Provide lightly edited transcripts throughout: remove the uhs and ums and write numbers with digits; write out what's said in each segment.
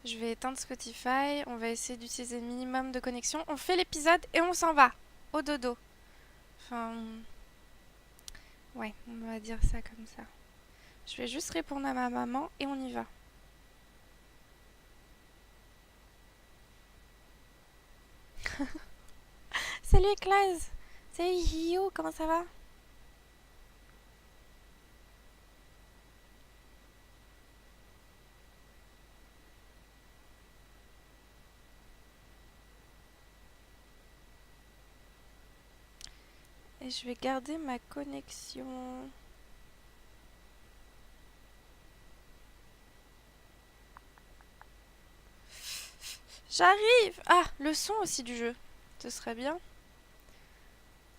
Je vais éteindre Spotify. On va essayer d'utiliser le minimum de connexion. On fait l'épisode et on s'en va. Au dodo. Enfin... Ouais, on va dire ça comme ça. Je vais juste répondre à ma maman et on y va. Salut Claise. Salut Hio, comment ça va? Et je vais garder ma connexion. J'arrive! Ah, le son aussi du jeu. Ce serait bien.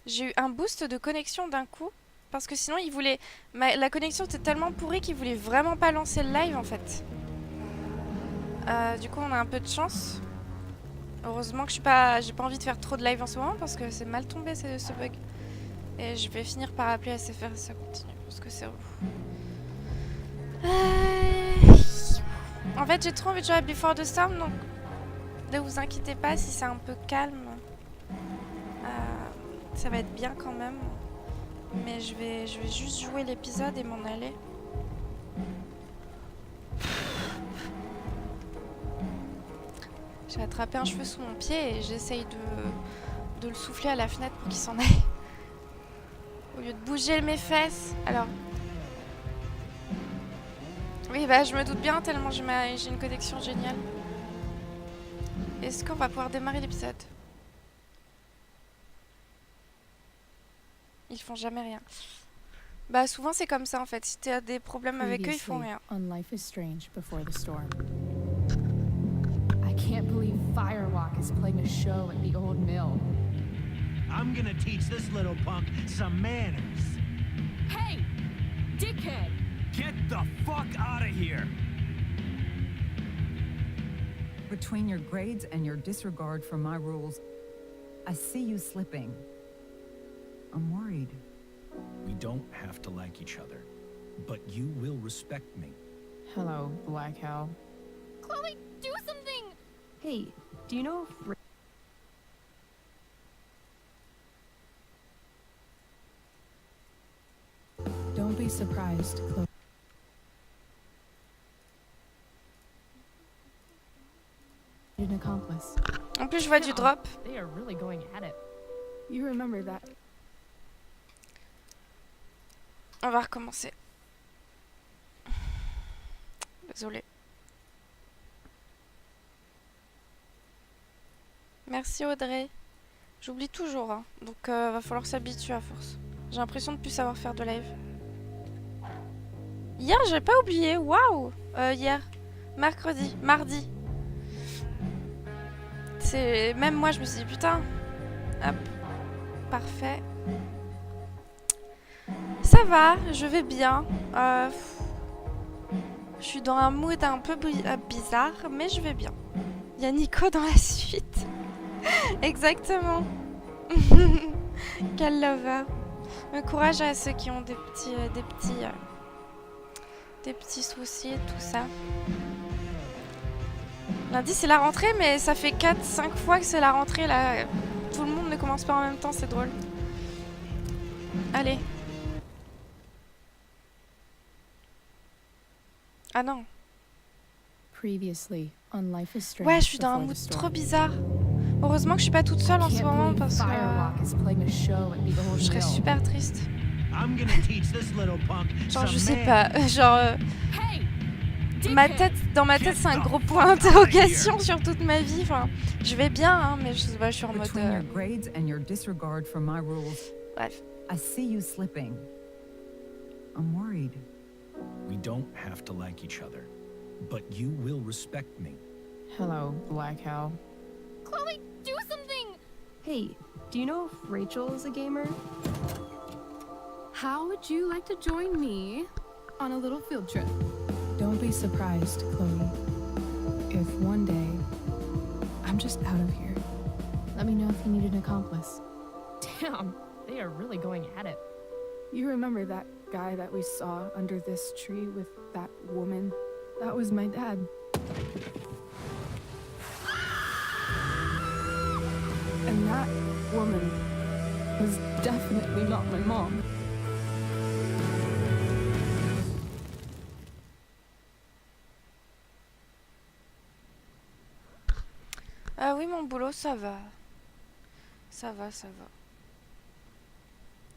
J'ai eu un boost de connexion d'un coup. Parce que sinon, il voulait... La connexion était tellement pourrie qu'il voulait vraiment pas lancer le live, en fait. Du coup, on a un peu de chance. Heureusement que j'ai pas envie de faire trop de live en ce moment parce que c'est mal tombé ce bug. Et je vais finir par appeler à SFR si ça continue parce que c'est ouf. En fait, j'ai trop envie de jouer à Before the Storm, donc ne vous inquiétez pas si c'est un peu calme. Ça va être bien quand même. Mais je vais juste jouer l'épisode et m'en aller. J'ai attrapé un cheveu sous mon pied et j'essaye de le souffler à la fenêtre pour qu'il s'en aille. Au lieu de bouger mes fesses. Alors. Oui, bah je me doute bien tellement j'ai une connexion géniale. Est-ce qu'on va pouvoir démarrer l'épisode? Ils font jamais rien. Bah souvent c'est comme ça en fait. Si t'as des problèmes avec eux, ils font rien. On Life is Strange Before the Storm. I can't believe Firewalk is playing a show at the old mill. I'm gonna teach this little punk some manners. Hey! Dickhead! Get the fuck out of here! Between your grades and your disregard for my rules, I see you slipping. I'm worried. We don't have to like each other, but you will respect me. Hello, Black Hell. Chloe, do something! Hey, do you know if... Don't be surprised, Chloe. An accomplice. En plus je vois du drop. They are really going at it. You remember that. On va recommencer. Désolée. Merci Audrey. J'oublie toujours, hein. Donc va falloir s'habituer à force. J'ai l'impression de plus savoir faire de live. Hier, j'ai pas oublié. Waouh. Hier. Mardi. C'est... Même moi, je me suis dit, putain. Hop. Parfait. Ça va, je vais bien. Je suis dans un mood un peu bizarre, mais je vais bien. Il y a Nico dans la suite. Exactement. Quel lover. Courage à ceux qui ont des petits soucis et tout ça. Lundi c'est la rentrée, mais ça fait 4-5 fois que c'est la rentrée là. Tout le monde ne commence pas en même temps, c'est drôle. Allez. Ah non. Previously on Life is Strange. Ouais, je suis dans un mood trop bizarre. Heureusement que je suis pas toute seule en ce moment parce que je serais super triste. Genre je sais pas, genre dans ma tête c'est un gros point d'interrogation sur toute ma vie. Enfin, je vais bien hein, mais je sais pas, je suis en mode bref. I see you slipping. I'm worried. We don't have to like each other, but you will respect me. Hello, Black Hell. Chloe, do something! Hey, do you know if Rachel is a gamer? How would you like to join me on a little field trip? Don't be surprised, Chloe. If one day I'm just out of here, let me know if you need an accomplice. Damn, they are really going at it. You remember that guy that we saw under this tree with that woman? That was my dad. woman was definitely not my mom. Ah oui, mon boulot, ça va. Ça va, ça va.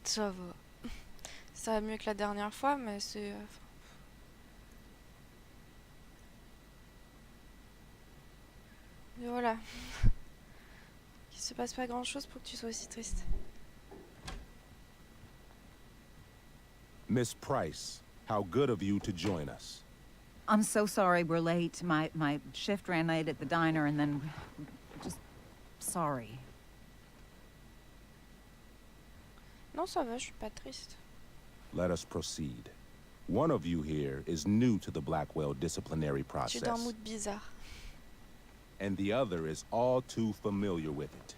Ça va. Ça va mieux que la dernière fois, mais c'est... Mais voilà. Il se passe pas grand-chose pour que tu sois aussi triste. Miss Price, how good of you to join us. I'm so sorry we're late. My shift ran late at the diner and then... just... sorry. Non, ça va, je suis pas triste. Let us proceed. One of you here is new to the Blackwell disciplinary Je suis dans un process, mood bizarre. and the other is all too familiar with it.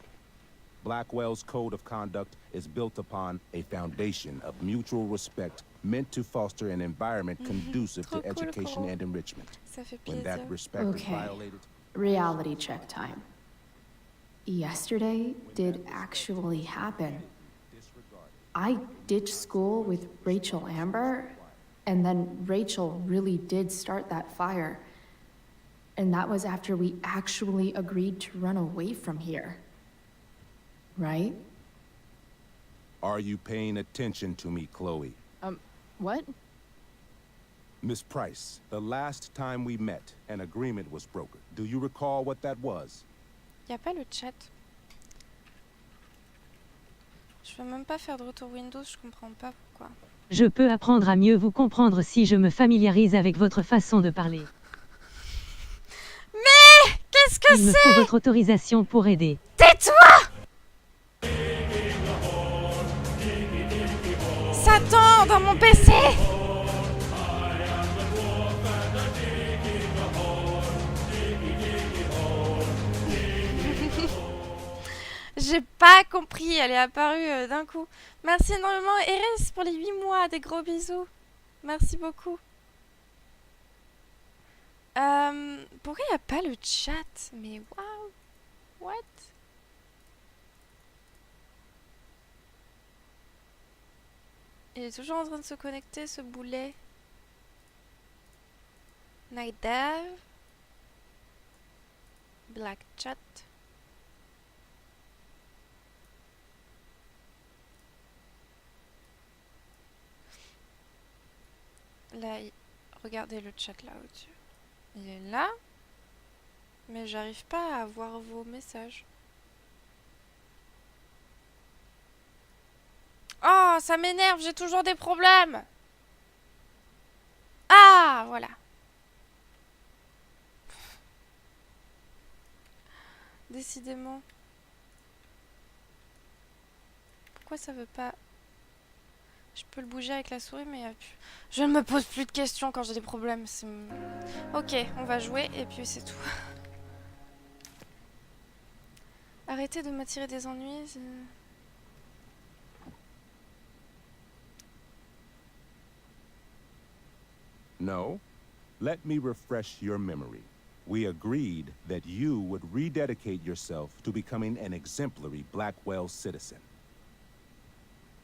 Blackwell's code of conduct is built upon a foundation of mutual respect meant to foster an environment conducive Trop to cool, education Coco. and enrichment. Ça fait When plaisir. that respect is Okay. violated, Reality check time. Yesterday did actually happen. I ditched school with Rachel Amber, and then Rachel really did start that fire. And that was after we actually agreed to run away from here. Right? are you paying attention to me, Chloe? What? Miss Price, the last time we met, an agreement was brokered. Do you recall what that was? Y a pas le chat. Je veux même pas faire de retour Windows, je comprends pas pourquoi. Je peux apprendre à mieux vous comprendre si je me familiarise avec votre façon de parler. Mais qu'est-ce que Il me faut votre autorisation pour aider. Tais-toi! Ça tend dans mon PC! J'ai pas compris, elle est apparue d'un coup. Merci énormément RS pour les 8 mois, des gros bisous. Merci beaucoup. Pourquoi il n'y a pas le chat? Mais waouh! What? Il est toujours en train de se connecter, ce boulet. Night Dev. Black Chat. Là, regardez le chat là au-dessus. Il est là. Mais j'arrive pas à voir vos messages. Oh, ça m'énerve, j'ai toujours des problèmes. Ah, voilà. Décidément. Pourquoi ça veut pas... Je peux le bouger avec la souris, mais je ne me pose plus de questions quand j'ai des problèmes. Ok, on va jouer et puis c'est tout. Arrêtez de m'attirer des ennuis. No. Let me refresh your memory. We agreed that you would rededicate yourself to becoming an exemplary Blackwell citizen.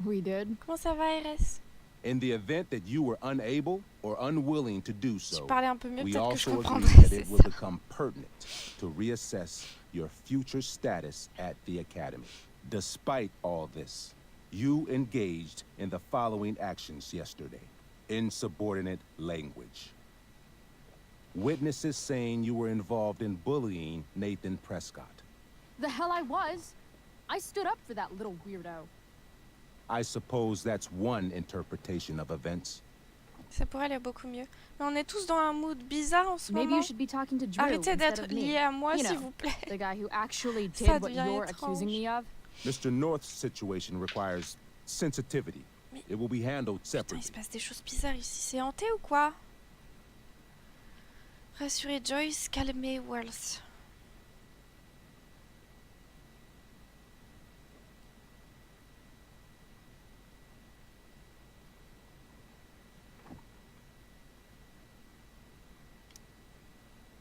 We did? Comment ça va, RS? In the event that you were unable or unwilling to do Si so, je parlais un peu mieux, we peut-être que je also agreed comprendrais, that c'est it will ça. become pertinent to reassess your future status at the Academy. Despite all this, you engaged in the following actions yesterday. Insubordinate language. Witnesses saying you were involved in bullying Nathan Prescott. The hell I was. I stood up for that little weirdo. I suppose that's one interpretation of events. Ça pourrait aller beaucoup mieux. Mais on est tous dans un mood bizarre en ce Maybe moment. you should be talking to Drew Arrêtez instead d'être of me. lié à moi, You s'il know, vous plaît. the guy who actually Ça did what devient you're étrange. accusing me of. Mr. North's situation requires sensitivity. Mais- It will be handled Putain, il separately. se passe des choses bizarres ici. C'est hanté ou quoi? Rassurez Joyce, calmez Wells.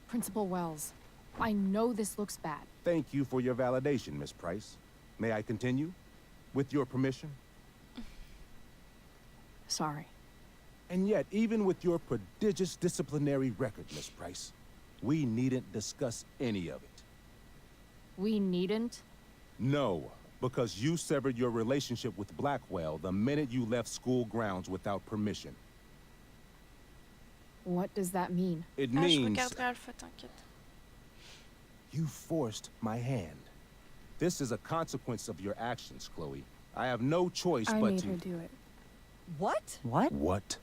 Principal Wells, I know this looks bad. Thank you for your validation, Miss Price. May I continue? With your permission? Sorry. And yet, even with your prodigious disciplinary record, Miss Price, we needn't discuss any of it. We needn't? No, because you severed your relationship with Blackwell the minute you left school grounds without permission. What does that mean? It Ah, je means regarderai Alpha, t'inquiète. you forced my hand. This is a consequence of your actions, Chloe. I have no choice I but made to... her do it. What? What? What?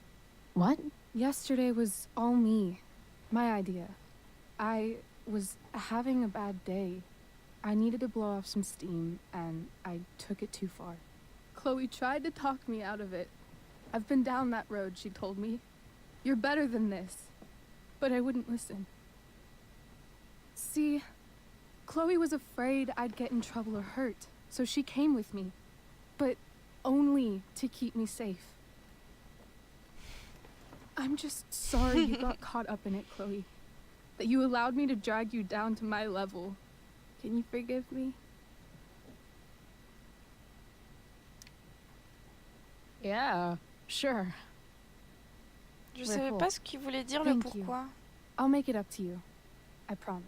What? Yesterday was all me. My idea. I was having a bad day. I needed to blow off some steam, and I took it too far. Chloe tried to talk me out of it. I've been down that road, she told me. You're better than this. But I wouldn't listen. See, Chloe was afraid I'd get in trouble or hurt, so she came with me. But only to keep me safe. I'm just sorry you got caught up in it, Chloe. That you allowed me to drag you down to my level. Can you forgive me? Yeah, sure. Je Ouais, savais cool. pas ce qu'il voulait dire, le Thank you. pourquoi. I'll make it up to you. I promise.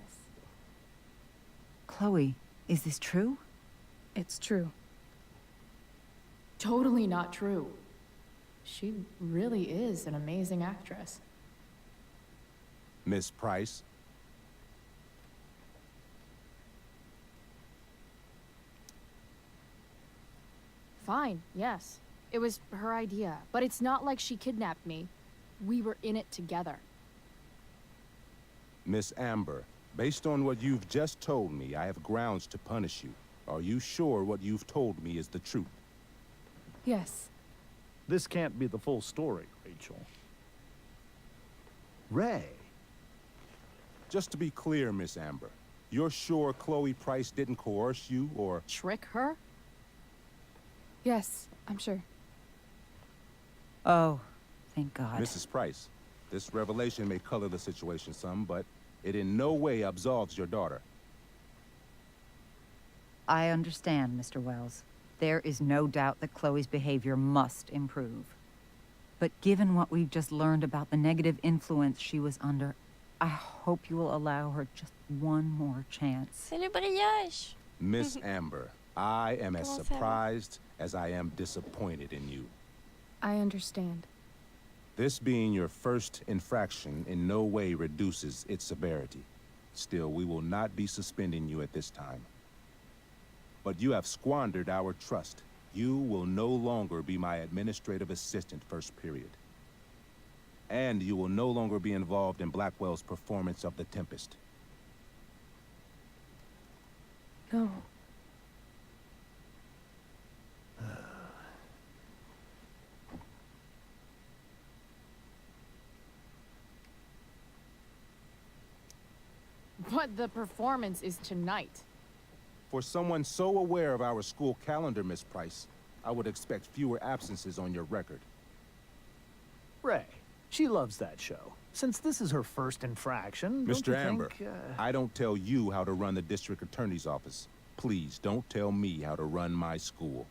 Chloe, is this true? It's true. Totally not true. She really is an amazing actress. Miss Price? Fine, yes. It was her idea, but it's not like she kidnapped me. We were in it together. Miss Amber, based on what you've just told me, I have grounds to punish you. Are you sure what you've told me is the truth? Yes. This can't be the full story, Rachel. Ray. Just to be clear, Miss Amber, you're sure Chloe Price didn't coerce you or... Trick her? Yes, I'm sure. Oh, thank God. Mrs. Price, this revelation may color the situation some, but it in no way absolves your daughter. I understand, Mr. Wells. There is no doubt that Chloe's behavior must improve. But given what we've just learned about the negative influence she was under, I hope you will allow her just one more chance. C'est le brillage. Miss Amber, I am as Comment ça va? surprised as I am disappointed in you. I understand. This being your first infraction in no way reduces its severity. Still, we will not be suspending you at this time. But you have squandered our trust. You will no longer be my administrative assistant first period. And you will no longer be involved in Blackwell's performance of The Tempest. No. But the performance is tonight. For someone so aware of our school calendar, Miss Price, I would expect fewer absences on your record. Ray. She loves that show. Since this is her first infraction, don't Mr. you Amber, think, I don't tell you how to run the district attorney's office. Please don't tell me how to run my school.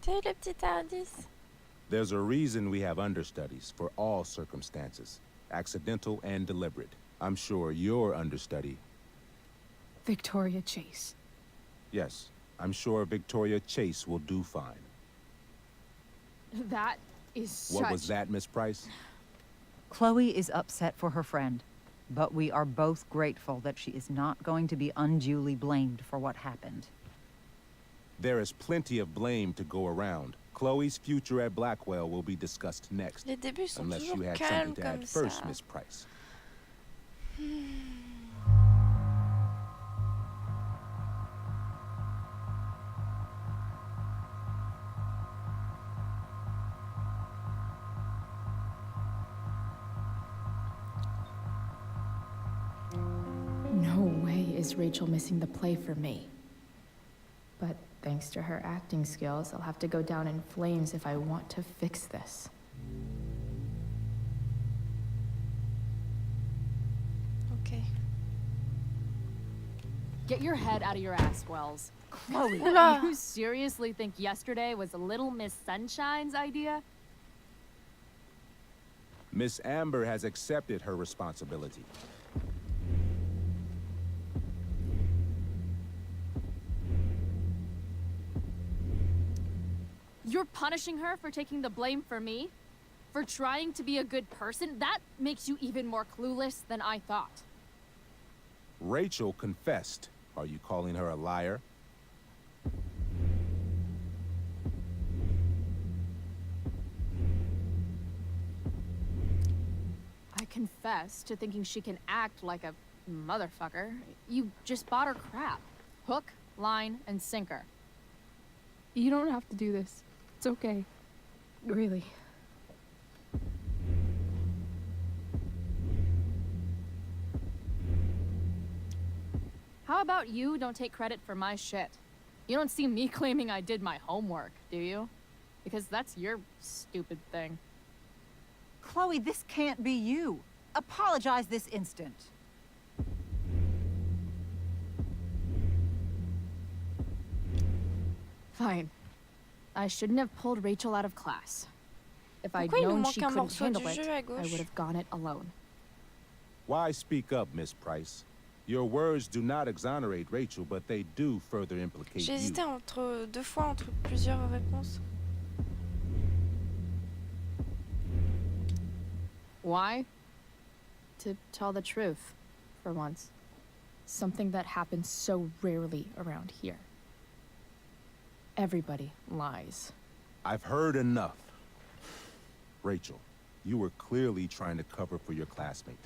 T'as eu le petit indice? There's a reason we have understudies for all circumstances, accidental and deliberate. I'm sure your understudy... Victoria Chase. Yes, I'm sure Victoria Chase will do fine. That is What was that, Miss Price? Chloe is upset for her friend, but we are both grateful that she is not going to be unduly blamed for what happened. There is plenty of blame to go around. Chloe's future at Blackwell will be discussed next. Les débuts sont Unless you toujours had calmes something to comme add first, ça. Miss Price. No way is Rachel missing the play for me. But thanks to her acting skills, I'll have to go down in flames if I want to fix this. Ok. Get your head out of your ass, Wells. Chloe. Oula. You seriously think yesterday was Little Miss Sunshine's idea? Miss Amber has accepted her responsibility. You're punishing her for taking the blame for me? For trying to be a good person? That makes you even more clueless than I thought. Rachel confessed. Are you calling her a liar? I confess to thinking she can act like a motherfucker. You just bought her crap. Hook, line, and sinker. You don't have to do this. It's okay. Really. How about you don't take credit for my shit? You don't see me claiming I did my homework, do you? Because that's your stupid thing. Chloe, this can't be you. Apologize this instant. Fine. I shouldn't have pulled Rachel out of class. If I'd Pourquoi il nous known manque she un couldn't morceau handle du it, jeu à I gauche? would have gone it alone. Why speak up, Miss Price? Your words do not exonerate Rachel, but they do further implicate J'ai you. hésité entre deux fois entre plusieurs réponses. Why? To tell the truth, for once. Something that happens so rarely around here. Everybody lies. I've heard enough. Rachel, you were clearly trying to cover for your classmate.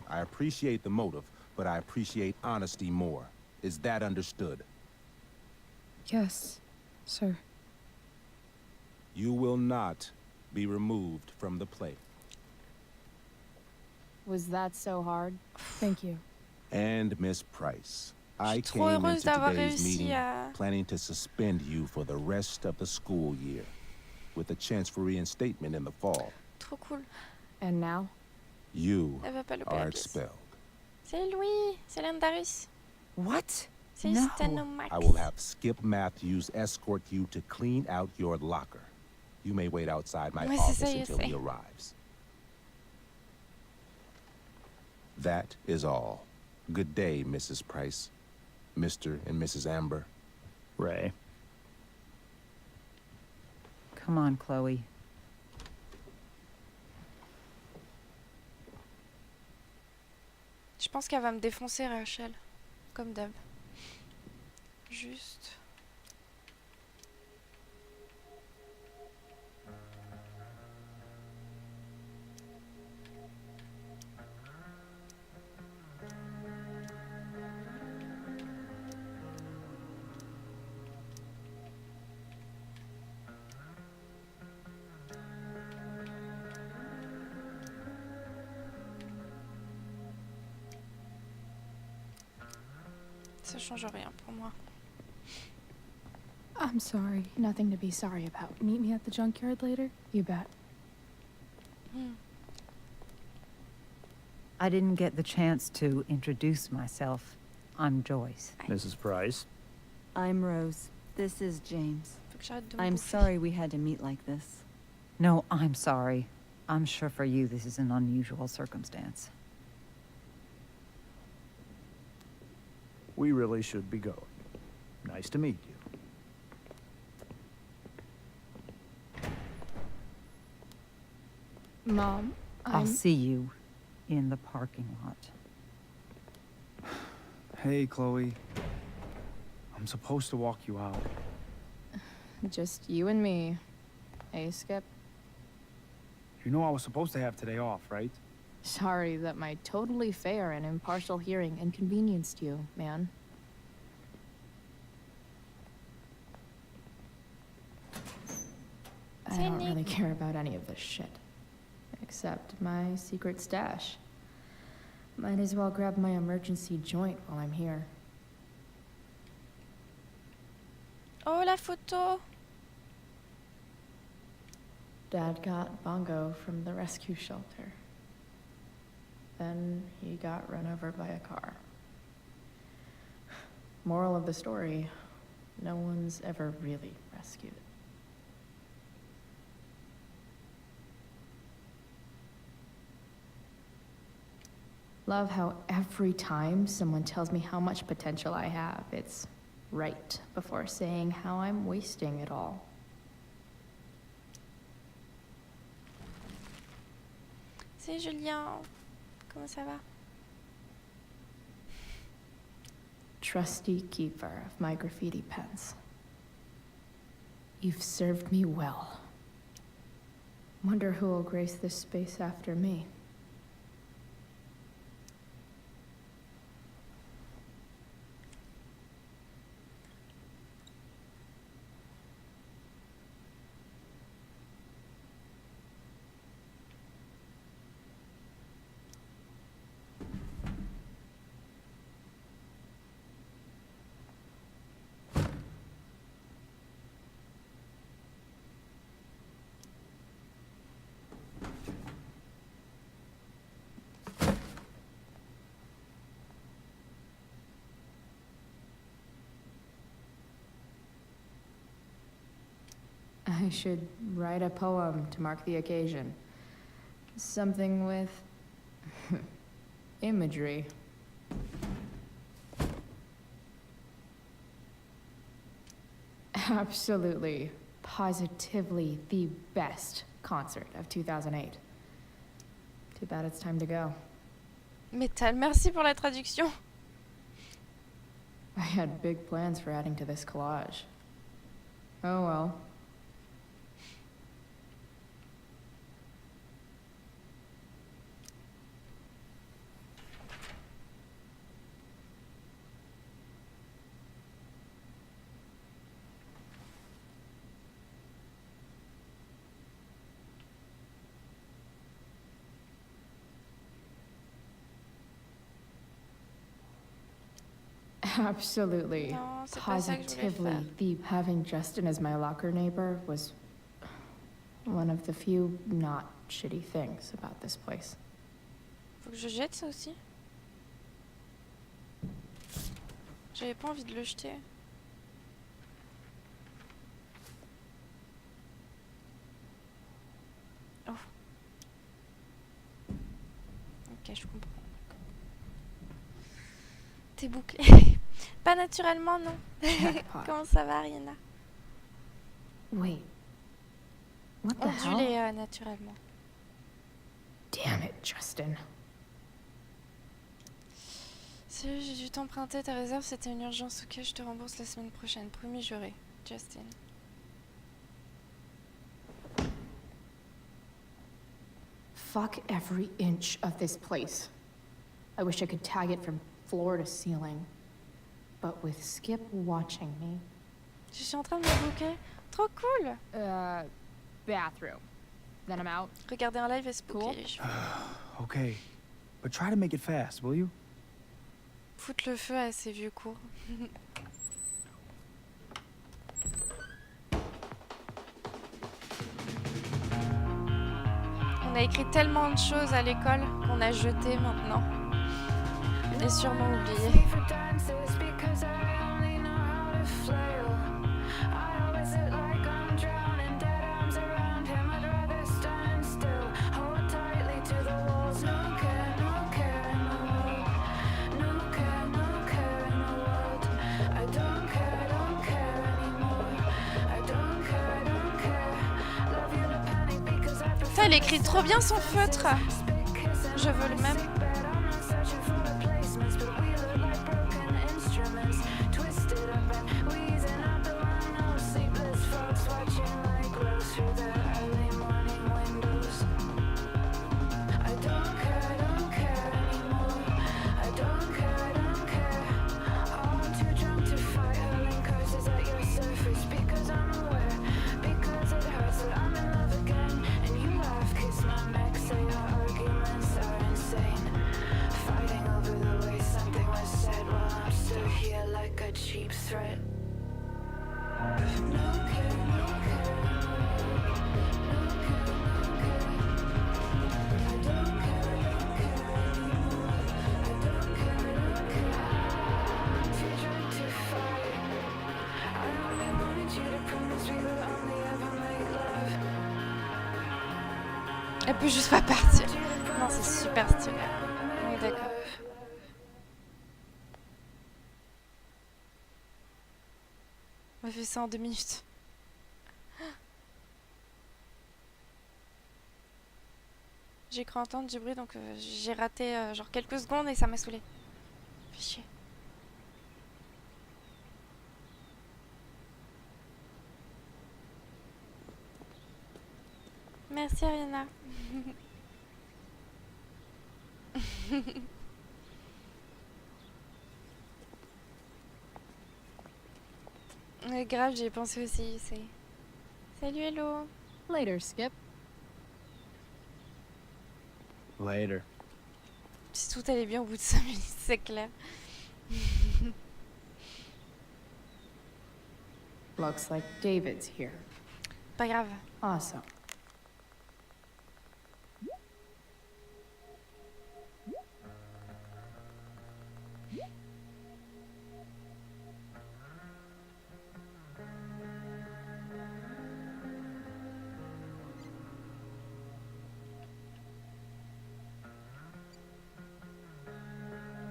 I appreciate the motive, but I appreciate honesty more. Is that understood? Yes, sir. You will not be removed from the play. Was that so hard? Thank you. And Miss Price, I trop came heureuse into d'avoir today's réussi meeting à- planning to suspend you for the rest of the school year, with a chance for reinstatement in the fall. Trop cool. And now? You Elle va pas louper are la pièce. expelled. C'est Louis, c'est Landaris. What? C'est No. Stenomax. I will have Skip Matthews escort you to clean out your locker. You may wait outside my Ouais, c'est office ça, je until sais. he arrives. That is all. Good day, Mrs. Price. Mr. and Mrs. Amber. Ray. Come on, Chloe. Je pense qu'elle va me défoncer, Rachel. Comme d'hab. Juste. Ça change rien pour moi. I'm sorry. Nothing to be sorry about. Meet me at the junkyard later? You bet. Hmm. I didn't get the chance to introduce myself. I'm Joyce. Mrs. Price. I'm Rose. This is James. Faut que j'arrête de me I'm bouffer. sorry we had to meet like this. No, I'm sorry. I'm sure for you this is an unusual circumstance. We really should be going. Nice to meet you. Mom, I'll see you in the parking lot. Hey, Chloe. I'm supposed to walk you out. Just you and me. Hey, Skip. You know I was supposed to have today off, right? Sorry that my totally fair and impartial hearing inconvenienced you, man. I don't really care about any of this shit. Except my secret stash. Might as well grab my emergency joint while I'm here. Oh, la photo! Dad got Bongo from the rescue shelter. Then he got run over by a car. Moral of the story, no one's ever really rescued. Love how every time someone tells me how much potential I have, it's right before saying how I'm wasting it all. C'est Julien. Comment ça va? Trusty keeper of my graffiti pens. You've served me well. Wonder who will grace this space after me. I should write a poem to mark the occasion. Something with imagery. Absolutely, positively the best concert of 2008. Too bad it's time to go. Métal, merci pour la traduction. I had big plans for adding to this collage. Oh well. Absolutely, Non, c'est pas ça que je voulais positively, faire. having Justin as my locker neighbor was one of the few not shitty things about this place. Faut que je jette ça aussi. J'avais pas envie de le jeter. Oh. Ok, je comprends. T'es bouclé. Pas naturellement, non. Jackpot. Comment ça va, Rihanna? Wait, what the hell? Ondulé naturellement. Damn it, Justin. Si j'ai dû t'emprunter ta réserve, c'était une urgence. Ok, je te rembourse la semaine prochaine. Promis juré. Justin. Fuck every inch of this place. I wish I could tag it from floor to ceiling. But with Skip watching me. Je suis en train de me booker. Trop cool. Bathroom. Then I'm out. Regarder en live et se Cool. booker les cheveux. Okay, but try to make it fast, will you? Foutre le feu à ces vieux cours. On a écrit tellement de choses à l'école qu'on a jeté maintenant. Et sûrement oublié. Ça, elle écrit trop bien son feutre. Je veux le même. Elle peut juste pas partir. Non, c'est super stylé. Oui, d'accord. On fait ça en 2 minutes. J'ai cru entendre du bruit, donc j'ai raté genre quelques secondes et ça m'a saoulé. Fait chier. Merci Ariana. Grave, j'y ai pensé aussi. Salut Hello. Later, Skip. Later. Si tout allait bien au bout de 5 minutes, c'est clair. Looks like David's here. Pas grave. Awesome.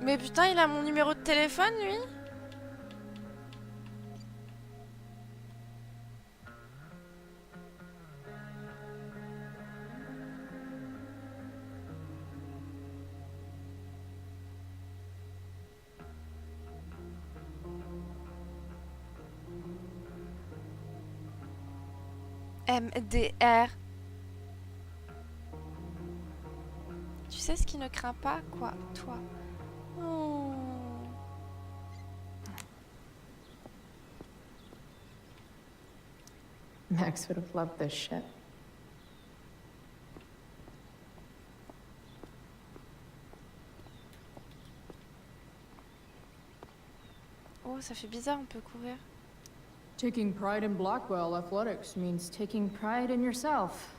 Mais putain, il a mon numéro de téléphone, lui? MDR. Tu sais ce qui ne craint pas, quoi, toi? Oh. Max would have loved this shit. Oh, ça fait bizarre, on peut courir. Taking pride in Blackwell athletics means taking pride in yourself.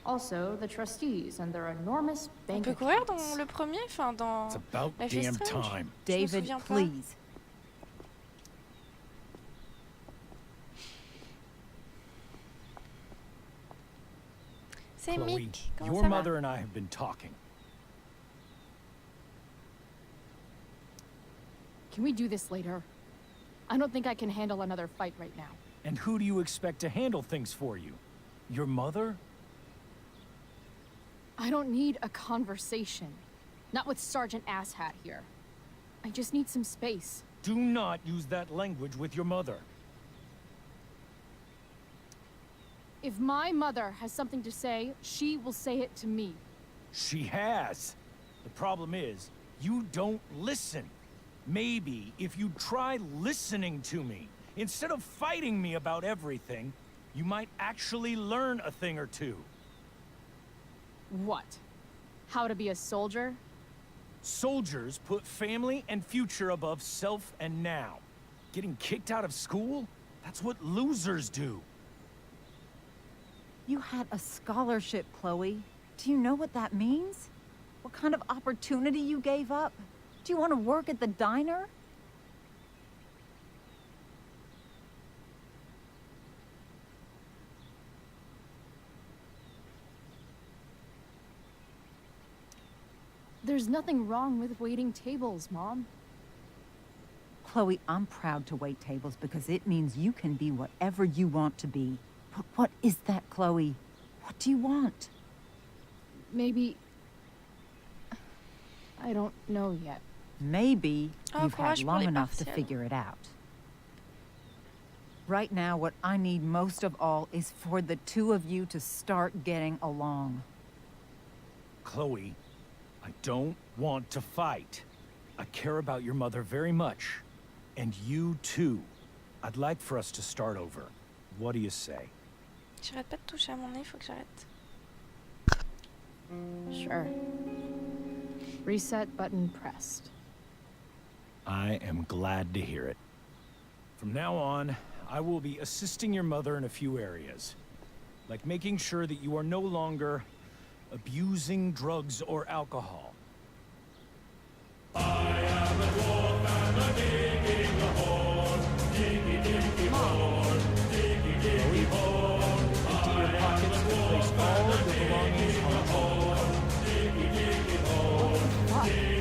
Also, the trustees and their enormous On bank peut courir accounts. dans le premier, enfin dans It's about Life is damn Strange. time. Je me David, souviens pas. please. C'est Chloe, Mick. Comment your ça va? mother and I have been talking. Can we do this later? I don't think I can handle another fight right now. And who do you expect to handle things for you? Your mother? I don't need a conversation. Not with Sergeant Asshat here. I just need some space. Do not use that language with your mother. If my mother has something to say, she will say it to me. She has. The problem is, you don't listen. Maybe if you try listening to me, instead of fighting me about everything, you might actually learn a thing or two. What? How to be a soldier? Soldiers put family and future above self and now. Getting kicked out of school? That's what losers do. You had a scholarship, Chloe. Do you know what that means? What kind of opportunity you gave up? Do you want to work at the diner? There's nothing wrong with waiting tables, Mom. Chloe, I'm proud to wait tables because it means you can be whatever you want to be. But what is that, Chloe? What do you want? Maybe... I don't know yet. Maybe Oh, you've had courage pour long les enough to partiels. figure it out. Right now, what I need most of all is for the two of you to start getting along. Chloe, I don't want to fight. I care about your mother very much. And you too. I'd like for us to start over. What do you say? J'arrête pas de toucher à mon nez, faut que j'arrête. Sure. Reset button pressed. I am glad to hear it. From now on, I will be assisting your mother in a few areas. Like making sure that you are no longer abusing drugs or alcohol.